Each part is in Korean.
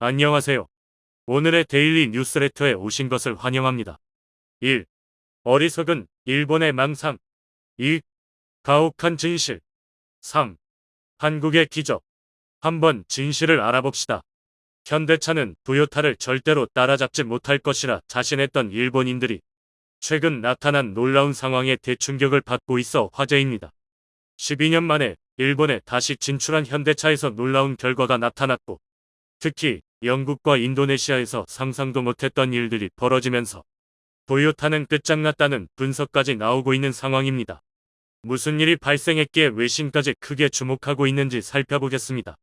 안녕하세요. 오늘의 데일리 뉴스레터에 오신 것을 환영합니다. 1. 어리석은 일본의 망상. 2. 가혹한 진실. 3. 한국의 기적. 한번 진실을 알아봅시다. 현대차는 토요타를 절대로 따라잡지 못할 것이라 자신했던 일본인들이 최근 나타난 놀라운 상황에 대충격을 받고 있어 화제입니다. 12년 만에 일본에 다시 진출한 현대차에서 놀라운 결과가 나타났고, 특히 영국과 인도네시아에서 상상도 못했던 일들이 벌어지면서 토요타는 끝장났다는 분석까지 나오고 있는 상황입니다. 무슨 일이 발생했기에 외신까지 크게 주목하고 있는지 살펴보겠습니다.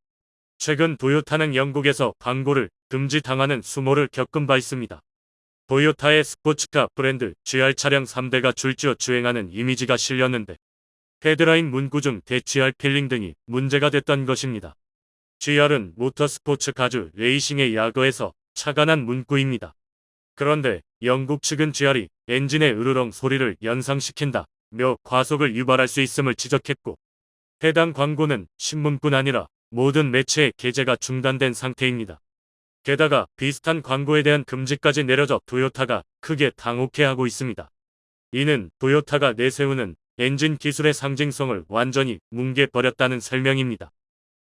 최근 토요타는 영국에서 광고를 금지당하는 수모를 겪은 바 있습니다. 토요타의 스포츠카 브랜드 GR 차량 3대가 줄지어 주행하는 이미지가 실렸는데 헤드라인 문구 중 대GR 필링 등이 문제가 됐던 것입니다. GR은 모터스포츠 가주 레이싱의 야거에서 차가 난 문구입니다. 그런데 영국 측은 GR이 엔진의 으르렁 소리를 연상시킨다며 과속을 유발할 수 있음을 지적했고, 해당 광고는 신문뿐 아니라 모든 매체의 게재가 중단된 상태입니다. 게다가 비슷한 광고에 대한 금지까지 내려져 토요타가 크게 당혹해하고 있습니다. 이는 토요타가 내세우는 엔진 기술의 상징성을 완전히 뭉개버렸다는 설명입니다.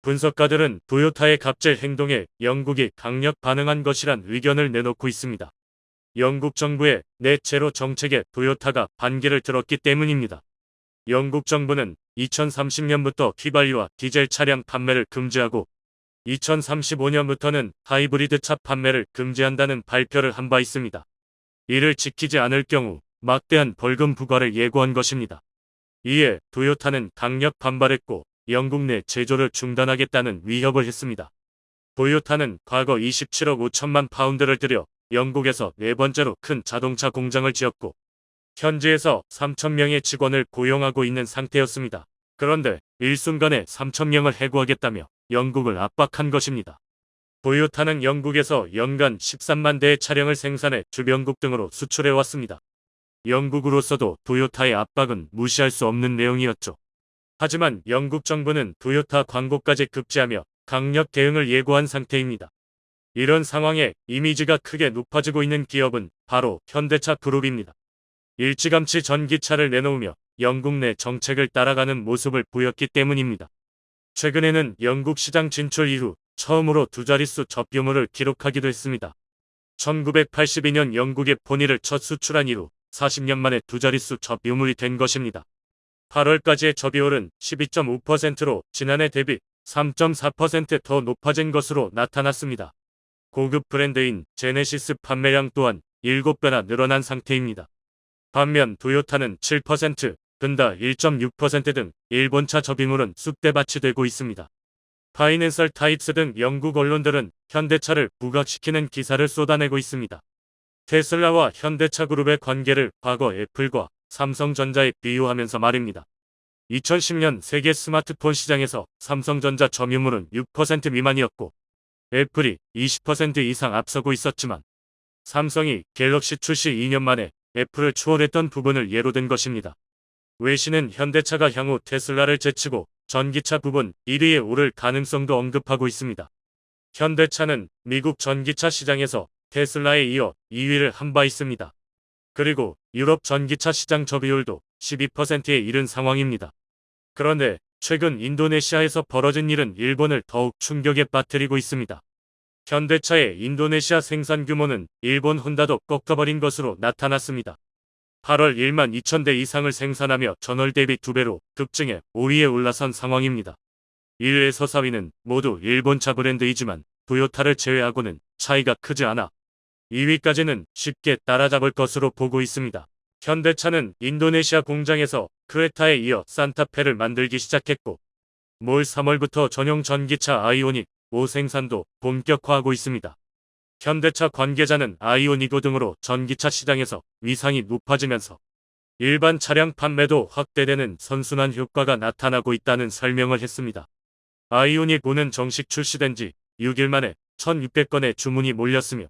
분석가들은 토요타의 갑질 행동에 영국이 강력 반응한 것이란 의견을 내놓고 있습니다. 영국 정부의 넷 제로 정책에 토요타가 반기를 들었기 때문입니다. 영국 정부는 2030년부터 휘발유와 디젤 차량 판매를 금지하고 2035년부터는 하이브리드 차 판매를 금지한다는 발표를 한 바 있습니다. 이를 지키지 않을 경우 막대한 벌금 부과를 예고한 것입니다. 이에 토요타는 강력 반발했고 영국 내 제조를 중단하겠다는 위협을 했습니다. 토요타는 과거 27억 5천만 파운드를 들여 영국에서 네 번째로 큰 자동차 공장을 지었고 현지에서 3,000명의 직원을 고용하고 있는 상태였습니다. 그런데 일순간에 3,000명을 해고하겠다며 영국을 압박한 것입니다. 토요타는 영국에서 연간 13만 대의 차량을 생산해 주변국 등으로 수출해왔습니다. 영국으로서도 토요타의 압박은 무시할 수 없는 내용이었죠. 하지만 영국 정부는 토요타 광고까지 급제하며 강력 대응을 예고한 상태입니다. 이런 상황에 이미지가 크게 높아지고 있는 기업은 바로 현대차 그룹입니다. 일찌감치 전기차를 내놓으며 영국 내 정책을 따라가는 모습을 보였기 때문입니다. 최근에는 영국 시장 진출 이후 처음으로 두 자릿수 접유물을 기록하기도 했습니다. 1982년 영국의 포니를 첫 수출한 이후 40년 만에 두 자릿수 접유물이 된 것입니다. 8월까지의 접유율은 12.5%로 지난해 대비 3.4% 더 높아진 것으로 나타났습니다. 고급 브랜드인 제네시스 판매량 또한 7배나 늘어난 상태입니다. 반면 토요타는 7%, 근다 1.6% 등 일본차 접유물은 쑥대밭이 되고 있습니다. 파이낸셜 타입스 등 영국 언론들은 현대차를 부각시키는 기사를 쏟아내고 있습니다. 테슬라와 현대차 그룹의 관계를 과거 애플과 삼성전자에 비유하면서 말입니다. 2010년 세계 스마트폰 시장에서 삼성전자 점유율은 6% 미만이었고 애플이 20% 이상 앞서고 있었지만 삼성이 갤럭시 출시 2년 만에 애플을 추월했던 부분을 예로 든 것입니다. 외신은 현대차가 향후 테슬라를 제치고 전기차 부분 1위에 오를 가능성도 언급하고 있습니다. 현대차는 미국 전기차 시장에서 테슬라에 이어 2위를 한 바 있습니다. 그리고 유럽 전기차 시장 접유율도 12%에 이른 상황입니다. 그런데 최근 인도네시아에서 벌어진 일은 일본을 더욱 충격에 빠뜨리고 있습니다. 현대차의 인도네시아 생산 규모는 일본 혼다도 꺾어버린 것으로 나타났습니다. 8월 1만 2천 대 이상을 생산하며 전월 대비 2배로 급증해 5위에 올라선 상황입니다. 1위에서 4위는 모두 일본차 브랜드이지만 토요타를 제외하고는 차이가 크지 않아 2위까지는 쉽게 따라잡을 것으로 보고 있습니다. 현대차는 인도네시아 공장에서 크레타에 이어 산타페를 만들기 시작했고 올 3월부터 전용 전기차 아이오닉 5 생산도 본격화하고 있습니다. 현대차 관계자는 아이오닉 5 등으로 전기차 시장에서 위상이 높아지면서 일반 차량 판매도 확대되는 선순환 효과가 나타나고 있다는 설명을 했습니다. 아이오닉 5는 정식 출시된 지 6일 만에 1,600건의 주문이 몰렸으며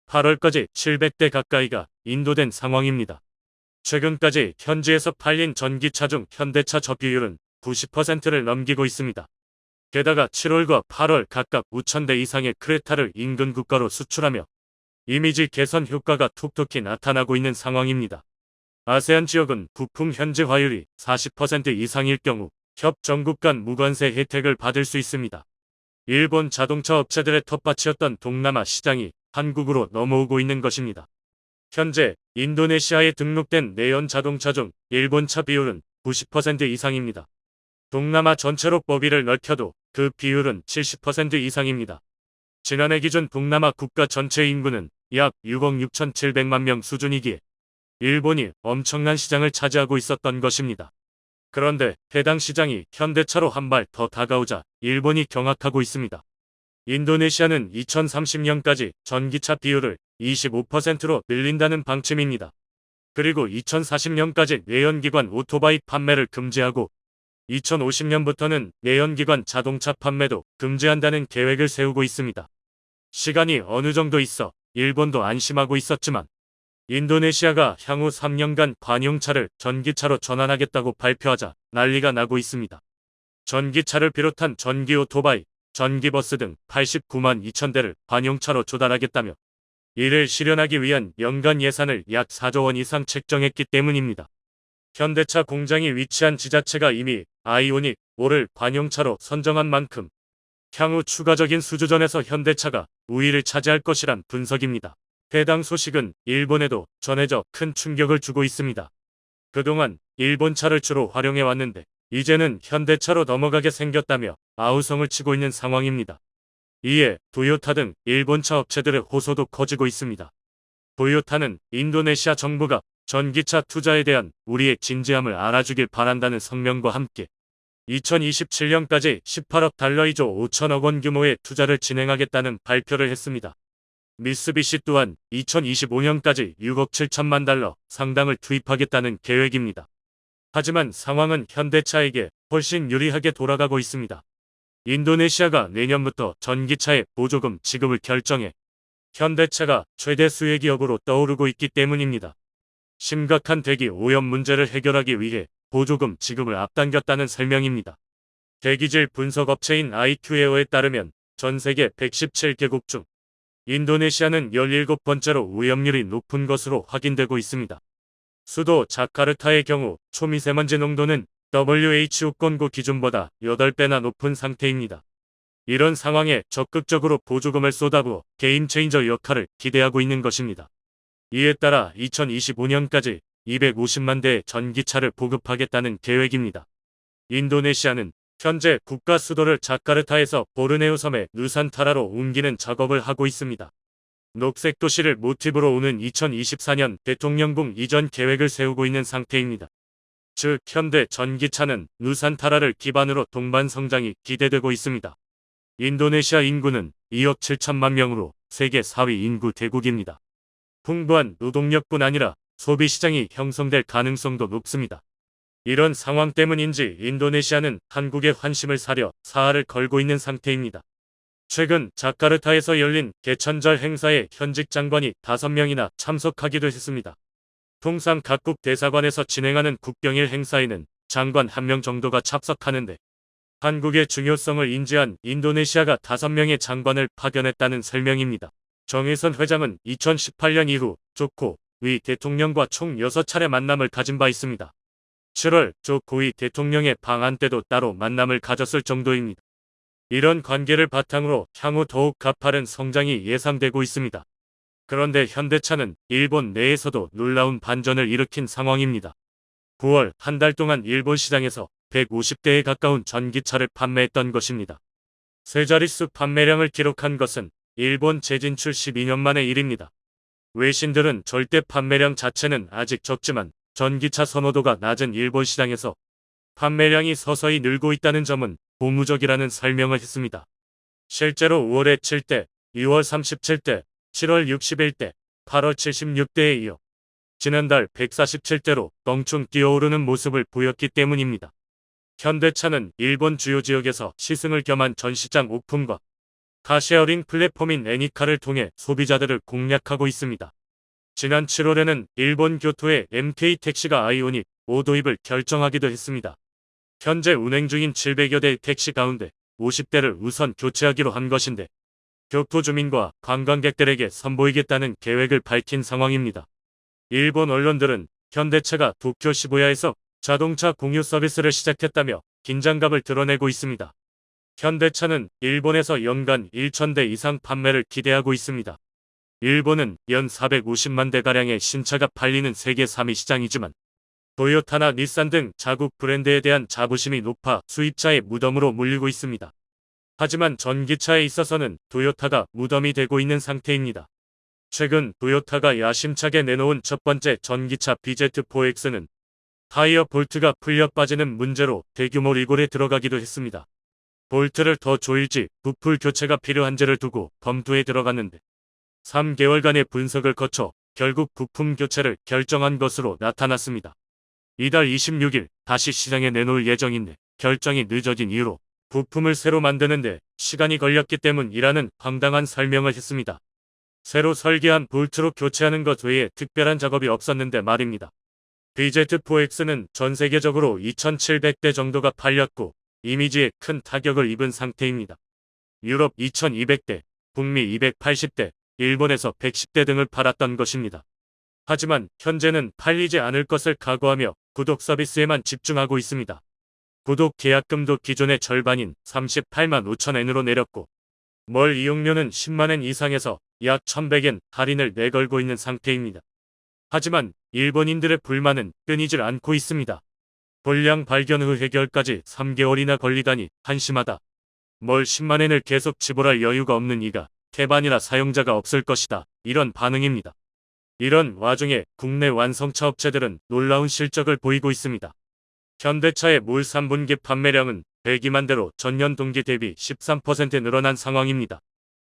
8월까지 700대 가까이가 인도된 상황입니다. 최근까지 현지에서 팔린 전기차 중 현대차 접유율은 90%를 넘기고 있습니다. 게다가 7월과 8월 각각 5,000대 이상의 크레타를 인근 국가로 수출하며 이미지 개선 효과가 톡톡히 나타나고 있는 상황입니다. 아세안 지역은 부품 현지화율이 40% 이상일 경우 협 정국 간 무관세 혜택을 받을 수 있습니다. 일본 자동차 업체들의 텃밭이었던 동남아 시장이 한국으로 넘어오고 있는 것입니다. 현재 인도네시아에 등록된 내연 자동차 중 일본 차 비율은 90% 이상입니다. 동남아 전체로 범위를 넓혀도 그 비율은 70% 이상입니다. 지난해 기준 동남아 국가 전체 인구는 약 6억 6,700만 명 수준이기에 일본이 엄청난 시장을 차지하고 있었던 것입니다. 그런데 해당 시장이 현대차로 한 발 더 다가오자 일본이 경악하고 있습니다. 인도네시아는 2030년까지 전기차 비율을 25%로 늘린다는 방침입니다. 그리고 2040년까지 내연기관 오토바이 판매를 금지하고 2050년부터는 내연기관 자동차 판매도 금지한다는 계획을 세우고 있습니다. 시간이 어느 정도 있어 일본도 안심하고 있었지만 인도네시아가 향후 3년간 관용차를 전기차로 전환하겠다고 발표하자 난리가 나고 있습니다. 전기차를 비롯한 전기 오토바이, 전기버스 등 89만 2천 대를 관용차로 조달하겠다며 이를 실현하기 위한 연간 예산을 약 4조 원 이상 책정했기 때문입니다. 현대차 공장이 위치한 지자체가 이미 아이오닉 5를 관용차로 선정한 만큼 향후 추가적인 수주전에서 현대차가 우위를 차지할 것이란 분석입니다. 해당 소식은 일본에도 전해져 큰 충격을 주고 있습니다. 그동안 일본차를 주로 활용해 왔는데 이제는 현대차로 넘어가게 생겼다며 아우성을 치고 있는 상황입니다. 이에 도요타 등 일본차 업체들의 호소도 커지고 있습니다. 도요타는 인도네시아 정부가 전기차 투자에 대한 우리의 진지함을 알아주길 바란다는 성명과 함께 2027년까지 18억 달러 2조 5천억 원 규모의 투자를 진행하겠다는 발표를 했습니다. 미쓰비시 또한 2025년까지 6억 7천만 달러 상당을 투입하겠다는 계획입니다. 하지만 상황은 현대차에게 훨씬 유리하게 돌아가고 있습니다. 인도네시아가 내년부터 전기차의 보조금 지급을 결정해 현대차가 최대 수혜 기업으로 떠오르고 있기 때문입니다. 심각한 대기 오염 문제를 해결하기 위해 보조금 지급을 앞당겼다는 설명입니다. 대기질 분석 업체인 IQ에어에 따르면 전 세계 117개국 중 인도네시아는 17번째로 오염률이 높은 것으로 확인되고 있습니다. 수도 자카르타의 경우 초미세먼지 농도는 WHO 권고 기준보다 8배나 높은 상태입니다. 이런 상황에 적극적으로 보조금을 쏟아부어 게임체인저 역할을 기대하고 있는 것입니다. 이에 따라 2025년까지 250만 대의 전기차를 보급하겠다는 계획입니다. 인도네시아는 현재 국가 수도를 자카르타에서 보르네오 섬의 누산타라로 옮기는 작업을 하고 있습니다. 녹색 도시를 모티브로 오는 2024년 대통령궁 이전 계획을 세우고 있는 상태입니다. 즉 현대 전기차는 누산타라를 기반으로 동반 성장이 기대되고 있습니다. 인도네시아 인구는 2억 7천만 명으로 세계 4위 인구 대국입니다. 풍부한 노동력뿐 아니라 소비시장이 형성될 가능성도 높습니다. 이런 상황 때문인지 인도네시아는 한국에 환심을 사려 사활을 걸고 있는 상태입니다. 최근 자카르타에서 열린 개천절 행사에 현직 장관이 5명이나 참석하기도 했습니다. 통상 각국 대사관에서 진행하는 국경일 행사에는 장관 1명 정도가 참석하는데 한국의 중요성을 인지한 인도네시아가 5명의 장관을 파견했다는 설명입니다. 정혜선 회장은 2018년 이후 조코 위 대통령과 총 6차례 만남을 가진 바 있습니다. 7월 조코 위 대통령의 방한 때도 따로 만남을 가졌을 정도입니다. 이런 관계를 바탕으로 향후 더욱 가파른 성장이 예상되고 있습니다. 그런데 현대차는 일본 내에서도 놀라운 반전을 일으킨 상황입니다. 9월 한 달 동안 일본 시장에서 150대에 가까운 전기차를 판매했던 것입니다. 세 자릿수 판매량을 기록한 것은 일본 재진출 12년 만의 일입니다. 외신들은 절대 판매량 자체는 아직 적지만 전기차 선호도가 낮은 일본 시장에서 판매량이 서서히 늘고 있다는 점은 고무적이라는 설명을 했습니다. 실제로 5월에 7대, 6월 37대, 7월 61대, 8월 76대에 이어 지난달 147대로 껑충 뛰어오르는 모습을 보였기 때문입니다. 현대차는 일본 주요 지역에서 시승을 겸한 전시장 오픈과 카쉐어링 플랫폼인 애니카를 통해 소비자들을 공략하고 있습니다. 지난 7월에는 일본 교토의 MK택시가 아이오닉 5 도입을 결정하기도 했습니다. 현재 운행 중인 700여 대의 택시 가운데 50대를 우선 교체하기로 한 것인데 교토 주민과 관광객들에게 선보이겠다는 계획을 밝힌 상황입니다. 일본 언론들은 현대차가 도쿄 시부야에서 자동차 공유 서비스를 시작했다며 긴장감을 드러내고 있습니다. 현대차는 일본에서 연간 1,000대 이상 판매를 기대하고 있습니다. 일본은 연 450만 대가량의 신차가 팔리는 세계 3위 시장이지만 토요타나 닛산 등 자국 브랜드에 대한 자부심이 높아 수입차의 무덤으로 물리고 있습니다. 하지만 전기차에 있어서는 토요타가 무덤이 되고 있는 상태입니다. 최근 토요타가 야심차게 내놓은 첫 번째 전기차 BZ4X는 타이어 볼트가 풀려 빠지는 문제로 대규모 리골에 들어가기도 했습니다. 볼트를 더 조일지 부풀 교체가 필요한지를 두고 검토에 들어갔는데 3개월간의 분석을 거쳐 결국 부품 교체를 결정한 것으로 나타났습니다. 이달 26일 다시 시장에 내놓을 예정인데 결정이 늦어진 이유로 부품을 새로 만드는데 시간이 걸렸기 때문이라는 황당한 설명을 했습니다. 새로 설계한 볼트로 교체하는 것 외에 특별한 작업이 없었는데 말입니다. BZ4X는 전 세계적으로 2,700대 정도가 팔렸고 이미지에 큰 타격을 입은 상태입니다. 유럽 2,200대, 북미 280대, 일본에서 110대 등을 팔았던 것입니다. 하지만 현재는 팔리지 않을 것을 각오하며 구독 서비스에만 집중하고 있습니다. 구독 계약금도 기존의 절반인 38만 5천엔으로 내렸고 월 이용료는 10만엔 이상에서 약 1,100엔 할인을 내걸고 있는 상태입니다. 하지만 일본인들의 불만은 끊이질 않고 있습니다. 불량 발견 후 해결까지 3개월이나 걸리다니 한심하다. 월 10만엔을 계속 지불할 여유가 없는 이가 태반이나 사용자가 없을 것이다. 이런 반응입니다. 이런 와중에 국내 완성차 업체들은 놀라운 실적을 보이고 있습니다. 현대차의 물 3분기 판매량은 102만 대로 전년 동기 대비 13% 늘어난 상황입니다.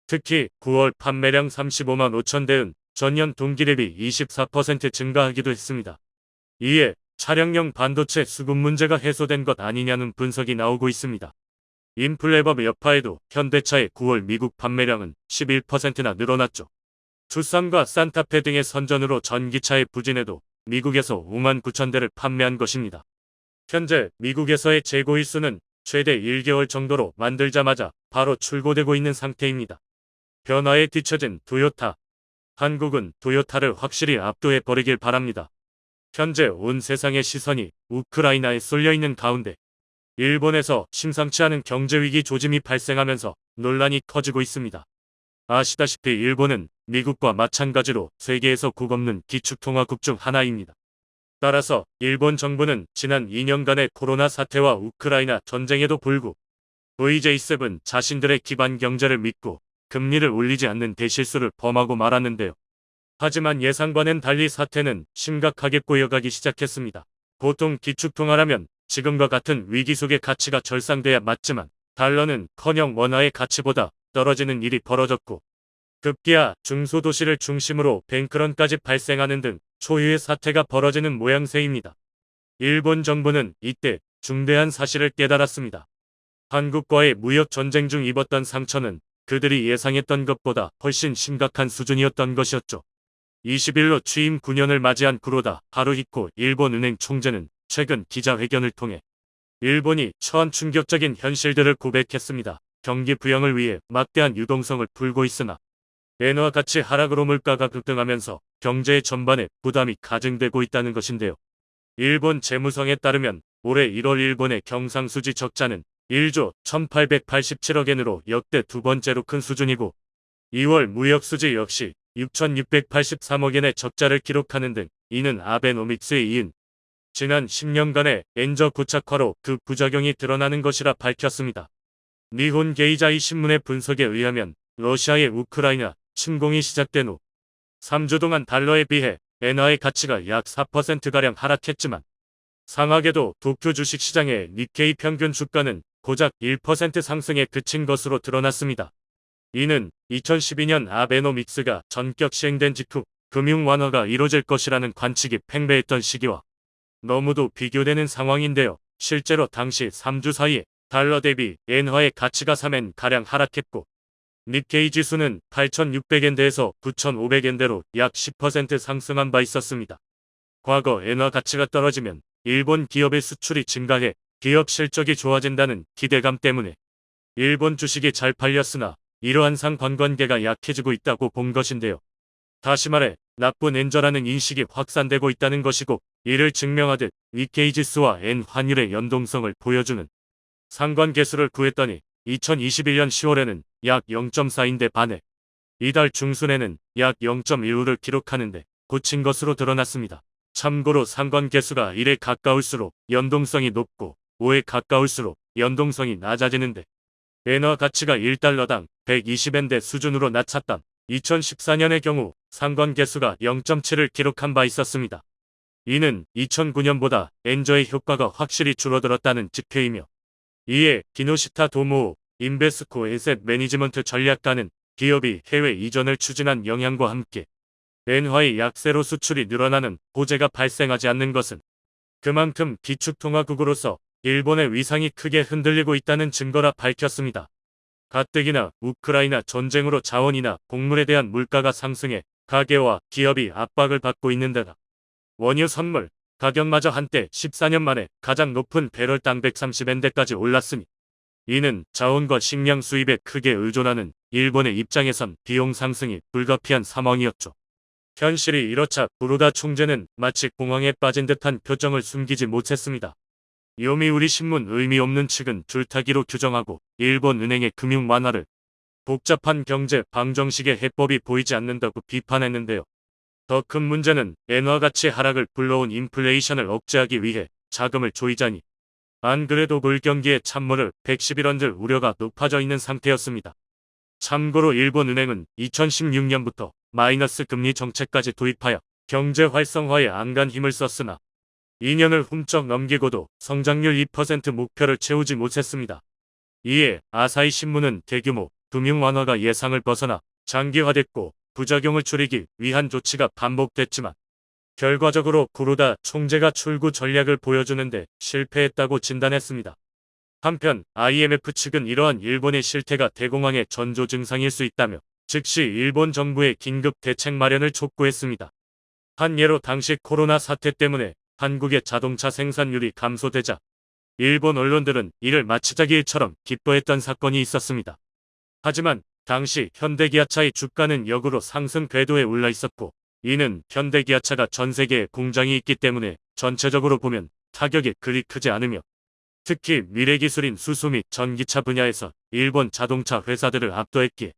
특히 9월 판매량 35만 5천 대은 전년 동기 대비 24% 증가하기도 했습니다. 이에 차량용 반도체 수급 문제가 해소된 것 아니냐는 분석이 나오고 있습니다. 인플레버브 여파에도 현대차의 9월 미국 판매량은 11%나 늘어났죠. 투싼과 산타페 등의 선전으로 전기차의 부진에도 미국에서 5만 9천 대를 판매한 것입니다. 현재 미국에서의 재고 일수는 최대 1개월 정도로 만들자마자 바로 출고되고 있는 상태입니다. 변화에 뒤처진 토요타. 한국은 토요타를 확실히 압도해 버리길 바랍니다. 현재 온 세상의 시선이 우크라이나에 쏠려있는 가운데 일본에서 심상치 않은 경제위기 조짐이 발생하면서 논란이 커지고 있습니다. 아시다시피 일본은 미국과 마찬가지로 세계에서 국없는 기축통화국 중 하나입니다. 따라서 일본 정부는 지난 2년간의 코로나 사태와 우크라이나 전쟁에도 불구 VJ7 자신들의 기반 경제를 믿고 금리를 올리지 않는 대실수를 범하고 말았는데요. 하지만 예상과는 달리 사태는 심각하게 꼬여가기 시작했습니다. 보통 기축통화라면 지금과 같은 위기 속의 가치가 절상돼야 맞지만 달러는커녕 원화의 가치보다 떨어지는 일이 벌어졌고 급기야 중소도시를 중심으로 뱅크런까지 발생하는 등 초유의 사태가 벌어지는 모양새입니다. 일본 정부는 이때 중대한 사실을 깨달았습니다. 한국과의 무역 전쟁 중 입었던 상처는 그들이 예상했던 것보다 훨씬 심각한 수준이었던 것이었죠. 20일로 취임 9년을 맞이한 구로다 하루히코 일본은행 총재는 최근 기자회견을 통해 일본이 처한 충격적인 현실들을 고백했습니다. 경기 부양을 위해 막대한 유동성을 풀고 있으나 엔화 가치 하락으로 물가가 급등하면서 경제 전반에 부담이 가중되고 있다는 것인데요. 일본 재무성에 따르면 올해 1월 일본의 경상수지 적자는 1조 1887억엔으로 역대 두 번째로 큰 수준이고 2월 무역수지 역시 6683억엔의 적자를 기록하는 등 이는 아베노믹스에 이은 지난 10년간의 엔저 고착화로 그 부작용이 드러나는 것이라 밝혔습니다. 니혼 게이자이 신문의 분석에 의하면 러시아의 우크라이나 침공이 시작된 후 3주 동안 달러에 비해 엔화의 가치가 약 4%가량 하락했지만 상하게도 도쿄 주식시장의 니케이 평균 주가는 고작 1% 상승에 그친 것으로 드러났습니다. 이는 2012년 아베노믹스가 전격 시행된 직후 금융 완화가 이뤄질 것이라는 관측이 팽배했던 시기와 너무도 비교되는 상황인데요. 실제로 당시 3주 사이에 달러 대비 엔화의 가치가 3엔 가량 하락했고 니케이 지수는 8,600엔대에서 9,500엔대로 약 10% 상승한 바 있었습니다. 과거 엔화 가치가 떨어지면 일본 기업의 수출이 증가해 기업 실적이 좋아진다는 기대감 때문에 일본 주식이 잘 팔렸으나 이러한 상관관계가 약해지고 있다고 본 것인데요. 다시 말해 나쁜 엔저라는 인식이 확산되고 있다는 것이고, 이를 증명하듯 니케이 지수와 엔 환율의 연동성을 보여주는 상관계수를 구했더니 2021년 10월에는 약 0.4인데 반해 이달 중순에는 약 0.15를 기록하는데 그친 것으로 드러났습니다. 참고로 상관계수가 1에 가까울수록 연동성이 높고 5에 가까울수록 연동성이 낮아지는데, 엔화 가치가 1달러당 120엔대 수준으로 낮췄던 2014년의 경우 상관계수가 0.7을 기록한 바 있었습니다. 이는 2009년보다 엔저의 효과가 확실히 줄어들었다는 직회이며, 이에 기노시타 도모우 인베스코 에셋 매니지먼트 전략가는 기업이 해외 이전을 추진한 영향과 함께 엔화의 약세로 수출이 늘어나는 호재가 발생하지 않는 것은 그만큼 기축통화국으로서 일본의 위상이 크게 흔들리고 있다는 증거라 밝혔습니다. 가뜩이나 우크라이나 전쟁으로 자원이나 곡물에 대한 물가가 상승해 가계와 기업이 압박을 받고 있는 데다 원유 선물 가격마저 한때 14년 만에 가장 높은 배럴당 130엔대까지 올랐으니, 이는 자원과 식량 수입에 크게 의존하는 일본의 입장에선 비용 상승이 불가피한 상황이었죠. 현실이 이렇자 부르다 총재는 마치 공황에 빠진 듯한 표정을 숨기지 못했습니다. 요미우리 신문 의미 없는 측은 줄타기로 규정하고 일본 은행의 금융 완화를 복잡한 경제 방정식의 해법이 보이지 않는다고 비판했는데요. 더 큰 문제는 엔화 가치 하락을 불러온 인플레이션을 억제하기 위해 자금을 조이자니, 안 그래도 물경기에 찬물을 111원들 우려가 높아져 있는 상태였습니다. 참고로 일본은행은 2016년부터 마이너스 금리 정책까지 도입하여 경제 활성화에 안간 힘을 썼으나 2년을 훌쩍 넘기고도 성장률 2% 목표를 채우지 못했습니다. 이에 아사히 신문은 대규모 금융 완화가 예상을 벗어나 장기화됐고 부작용을 줄이기 위한 조치가 반복됐지만 결과적으로 구로다 총재가 출구 전략을 보여주는데 실패했다고 진단했습니다. 한편 IMF 측은 이러한 일본의 실태가 대공황의 전조 증상일 수 있다며 즉시 일본 정부의 긴급 대책 마련을 촉구했습니다. 한 예로 당시 코로나 사태 때문에 한국의 자동차 생산률이 감소되자 일본 언론들은 이를 마치자기일처럼 기뻐했던 사건이 있었습니다. 하지만 당시 현대기아차의 주가는 역으로 상승 궤도에 올라 있었고, 이는 현대기아차가 전 세계에 공장이 있기 때문에 전체적으로 보면 타격이 그리 크지 않으며, 특히 미래기술인 수소 및 전기차 분야에서 일본 자동차 회사들을 압도했기에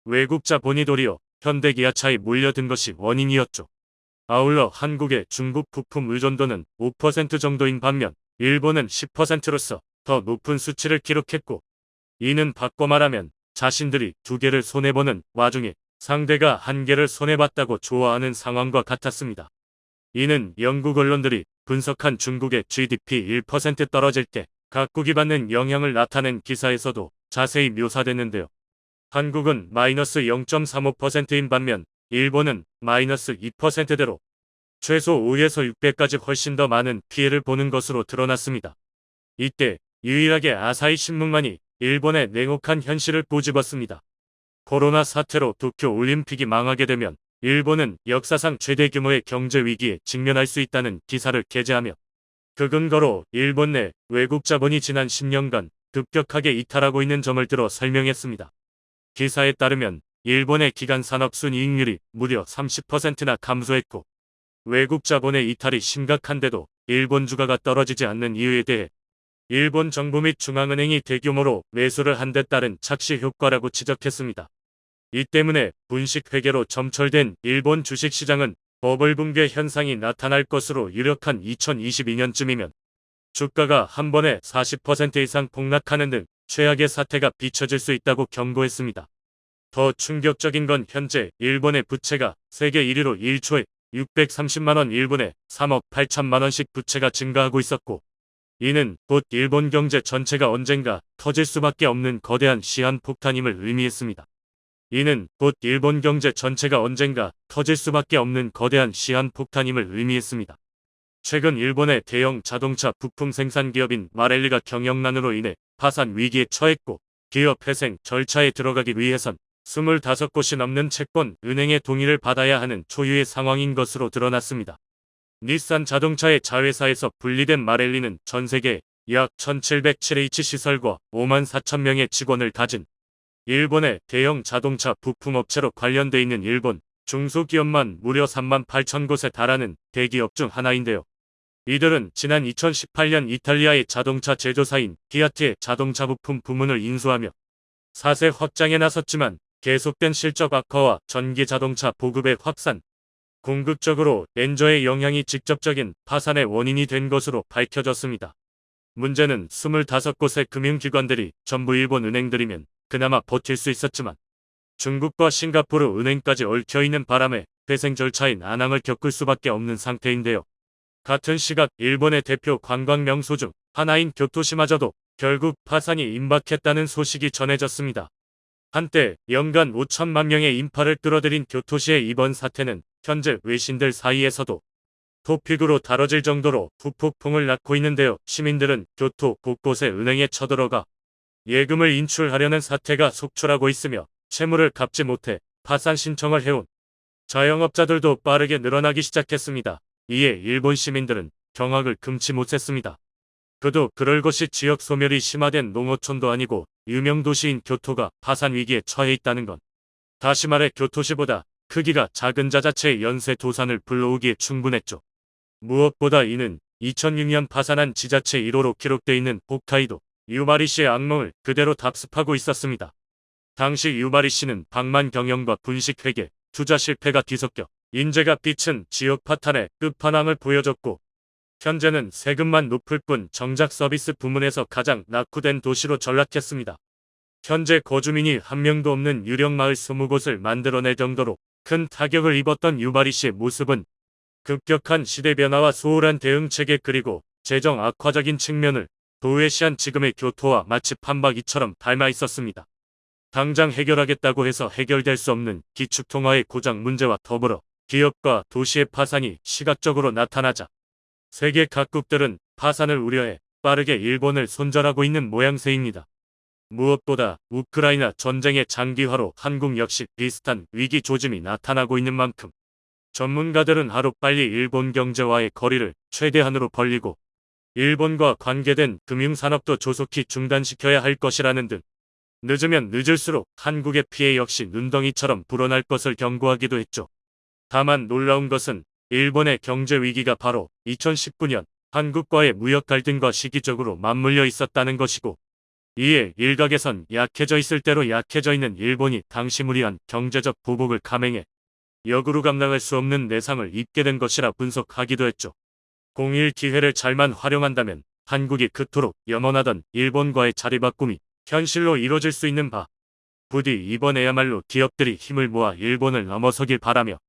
외국 자본이 도리어 현대기아차에 몰려든 것이 원인이었죠. 아울러 한국의 중국 부품 의존도는 5% 정도인 반면 일본은 10%로서 더 높은 수치를 기록했고, 이는 바꿔 말하면 자신들이 2개를 손해보는 와중에 상대가 1개를 손해봤다고 좋아하는 상황과 같았습니다. 이는 영국 언론들이 분석한 중국의 GDP 1% 떨어질 때 각국이 받는 영향을 나타낸 기사에서도 자세히 묘사됐는데요. 한국은 마이너스 0.35%인 반면 일본은 마이너스 2%대로 최소 5에서 6배까지 훨씬 더 많은 피해를 보는 것으로 드러났습니다. 이때 유일하게 아사히 신문만이 일본의 냉혹한 현실을 꼬집었습니다. 코로나 사태로 도쿄 올림픽이 망하게 되면 일본은 역사상 최대 규모의 경제 위기에 직면할 수 있다는 기사를 게재하며, 그 근거로 일본 내 외국 자본이 지난 10년간 급격하게 이탈하고 있는 점을 들어 설명했습니다. 기사에 따르면 일본의 기간 산업 순이익률이 무려 30%나 감소했고, 외국 자본의 이탈이 심각한데도 일본 주가가 떨어지지 않는 이유에 대해 일본 정부 및 중앙은행이 대규모로 매수를 한 데 따른 착시 효과라고 지적했습니다. 이 때문에 분식 회계로 점철된 일본 주식시장은 버블 붕괴 현상이 나타날 것으로 유력한 2022년쯤이면 주가가 한 번에 40% 이상 폭락하는 등 최악의 사태가 비춰질 수 있다고 경고했습니다. 더 충격적인 건 현재 일본의 부채가 세계 1위로 1초에 630만원 1분에 3억 8천만원씩 부채가 증가하고 있었고, 이는 곧 일본 경제 전체가 언젠가 터질 수밖에 없는 거대한 시한폭탄임을 의미했습니다. 이는 곧 일본 경제 전체가 언젠가 터질 수밖에 없는 거대한 시한폭탄임을 의미했습니다. 최근 일본의 대형 자동차 부품 생산 기업인 마렐리가 경영난으로 인해 파산 위기에 처했고, 기업 회생 절차에 들어가기 위해선 25곳이 넘는 채권 은행의 동의를 받아야 하는 초유의 상황인 것으로 드러났습니다. 닛산 자동차의 자회사에서 분리된 마렐리는 전 세계에 약 1707H 시설과 5만 4천 명의 직원을 가진 일본의 대형 자동차 부품업체로 관련돼 있는 일본 중소기업만 무려 3만 8천 곳에 달하는 대기업 중 하나인데요. 이들은 지난 2018년 이탈리아의 자동차 제조사인 피아트의 자동차 부품 부문을 인수하며 사세 확장에 나섰지만 계속된 실적 악화와 전기 자동차 보급의 확산, 궁극적으로 엔저의 영향이 직접적인 파산의 원인이 된 것으로 밝혀졌습니다. 문제는 25곳의 금융기관들이 전부 일본 은행들이면 그나마 버틸 수 있었지만 중국과 싱가포르 은행까지 얽혀있는 바람에 회생 절차의 난항을 겪을 수밖에 없는 상태인데요. 같은 시각 일본의 대표 관광 명소 중 하나인 교토시마저도 결국 파산이 임박했다는 소식이 전해졌습니다. 한때 연간 5천만 명의 인파를 끌어들인 교토시의 이번 사태는 현재 외신들 사이에서도 토픽으로 다뤄질 정도로 후폭풍을 낳고 있는데요. 시민들은 교토 곳곳에 은행에 쳐들어가 예금을 인출하려는 사태가 속출하고 있으며 채무를 갚지 못해 파산 신청을 해온 자영업자들도 빠르게 늘어나기 시작했습니다. 이에 일본 시민들은 경악을 금치 못했습니다. 그도 그럴 것이 지역 소멸이 심화된 농어촌도 아니고 유명 도시인 교토가 파산 위기에 처해 있다는 건 다시 말해 교토시보다 크기가 작은 자자체의 연쇄 도산을 불러오기에 충분했죠. 무엇보다 이는 2006년 파산한 지자체 1호로 기록돼 있는 홋카이도 유마리시의 악몽을 그대로 답습하고 있었습니다. 당시 유마리시는 방만 경영과 분식 회계, 투자 실패가 뒤섞여 인재가 비친 지역 파탄의 끝판왕을 보여줬고 현재는 세금만 높을 뿐 정작 서비스 부문에서 가장 낙후된 도시로 전락했습니다. 현재 거주민이 한 명도 없는 유령 마을 20곳을 만들어낼 정도로 큰 타격을 입었던 유마리시의 모습은 급격한 시대 변화와 소홀한 대응체계 그리고 재정 악화적인 측면을 도외시한 지금의 교토와 마치 판박이처럼 닮아 있었습니다. 당장 해결하겠다고 해서 해결될 수 없는 기축통화의 고장 문제와 더불어 기업과 도시의 파산이 시각적으로 나타나자 세계 각국들은 파산을 우려해 빠르게 일본을 손절하고 있는 모양새입니다. 무엇보다 우크라이나 전쟁의 장기화로 한국 역시 비슷한 위기 조짐이 나타나고 있는 만큼 전문가들은 하루빨리 일본 경제와의 거리를 최대한으로 벌리고 일본과 관계된 금융산업도 조속히 중단시켜야 할 것이라는 등 늦으면 늦을수록 한국의 피해 역시 눈덩이처럼 불어날 것을 경고하기도 했죠. 다만 놀라운 것은 일본의 경제 위기가 바로 2019년 한국과의 무역 갈등과 시기적으로 맞물려 있었다는 것이고 이에 일각에선 약해져 있을 대로 약해져 있는 일본이 당시 무리한 경제적 보복을 감행해 역으로 감당할 수 없는 내상을 입게 된 것이라 분석하기도 했죠. 공일 기회를 잘만 활용한다면 한국이 그토록 염원하던 일본과의 자리바꿈이 현실로 이뤄질 수 있는 바 부디 이번에야말로 기업들이 힘을 모아 일본을 넘어서길 바라며